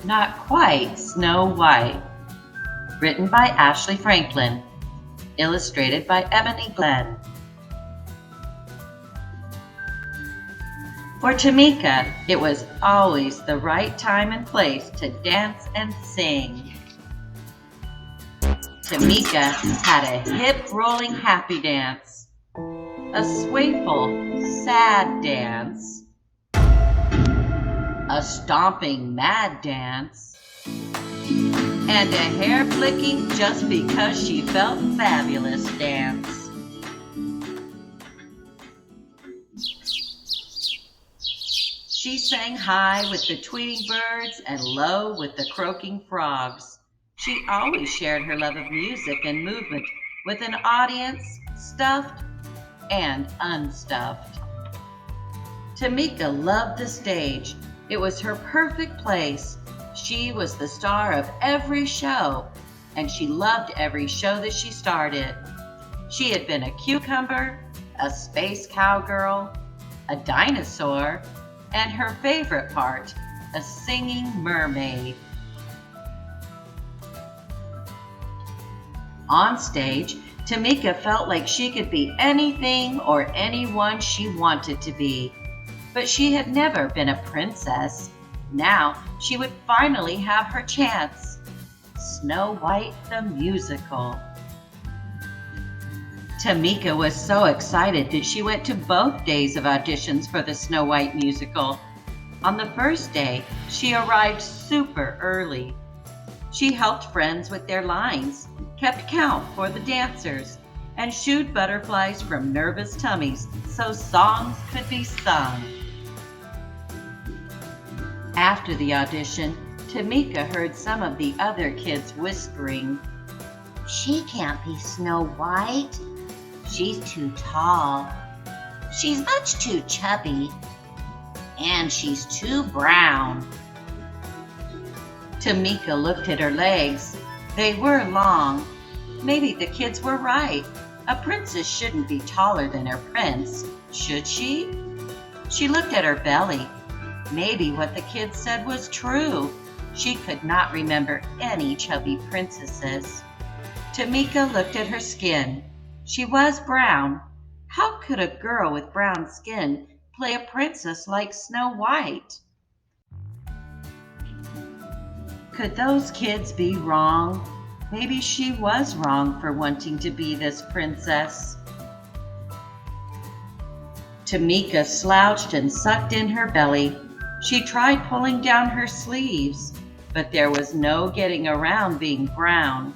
Not Quite Snow White, written by Ashley Franklin, illustrated by Ebony Glenn. For Tameika, it was always the right time and place to dance and sing. Tameika had a hip-rolling happy dance, a swayful sad dance, a stomping mad dance, and a hair-flicking just because she felt fabulous dance. She sang high with the tweeting birds and low with the croaking frogs. She always shared her love of music and movement with an audience, stuffed and unstuffed. Tameika loved the stage. It was her perfect place. She was the star of every show, and she loved every show that she started. She had been a cucumber, a space cowgirl, a dinosaur, and her favorite part, a singing mermaid. On stage, Tameika felt like she could be anything or anyone she wanted to be. But she had never been a princess. Now she would finally have her chance. Snow White the musical. Tameika was so excited that she went to both days of auditions for the Snow White musical. On the first day, she arrived super early. She helped friends with their lines, kept count for the dancers, and shooed butterflies from nervous tummies so songs could be sung. After the audition, Tameika heard some of the other kids whispering, "She can't be Snow White. She's too tall. She's much too chubby. And she's too brown." Tameika looked at her legs. They were long. Maybe the kids were right. A princess shouldn't be taller than her prince, should she? She looked at her belly. Maybe what the kids said was true. She could not remember any chubby princesses. Tameika looked at her skin. She was brown. How could a girl with brown skin play a princess like Snow White? Could those kids be wrong? Maybe she was wrong for wanting to be this princess. Tameika slouched and sucked in her belly. She tried pulling down her sleeves, but there was no getting around being brown.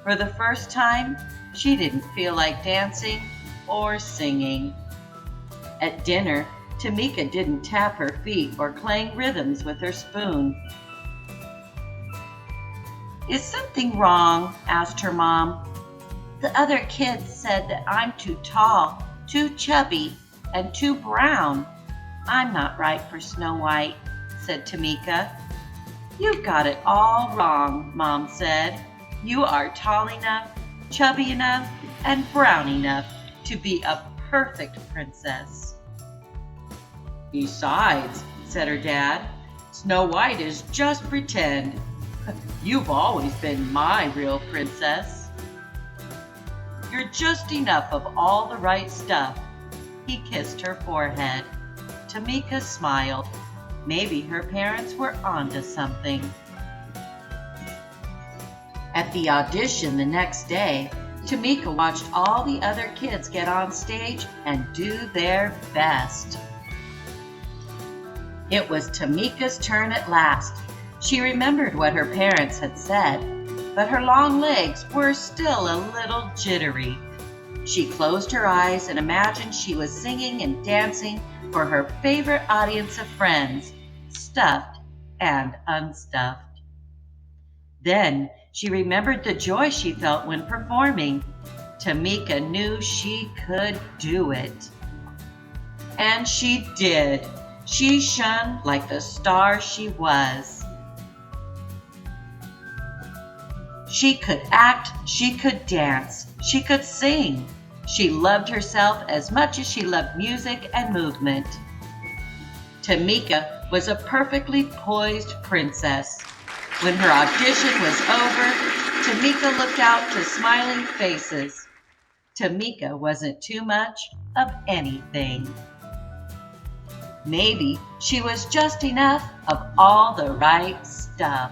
For the first time, she didn't feel like dancing or singing. At dinner, Tameika didn't tap her feet or clang rhythms with her spoon. "Is something wrong?" asked her mom. "The other kids said that I'm too tall, too chubby, and too brown. I'm not right for Snow White," said Tameika. "You've got it all wrong," Mom said. "You are tall enough, chubby enough, and brown enough to be a perfect princess." "Besides," said her dad, "Snow White is just pretend. You've always been my real princess. You're just enough of all the right stuff." He kissed her forehead. Tameika smiled. Maybe her parents were onto something. At the audition the next day, Tameika watched all the other kids get on stage and do their best. It was Tameika's turn at last. She remembered what her parents had said, but her long legs were still a little jittery. She closed her eyes and imagined she was singing and dancing for her favorite audience of friends, stuffed and unstuffed. Then she remembered the joy she felt when performing. Tameika knew she could do it. And she did. She shone like the star she was. She could act, she could dance, she could sing. She loved herself as much as she loved music and movement. Tameika was a perfectly poised princess. When her audition was over, Tameika looked out to smiling faces. Tameika wasn't too much of anything. Maybe she was just enough of all the right stuff.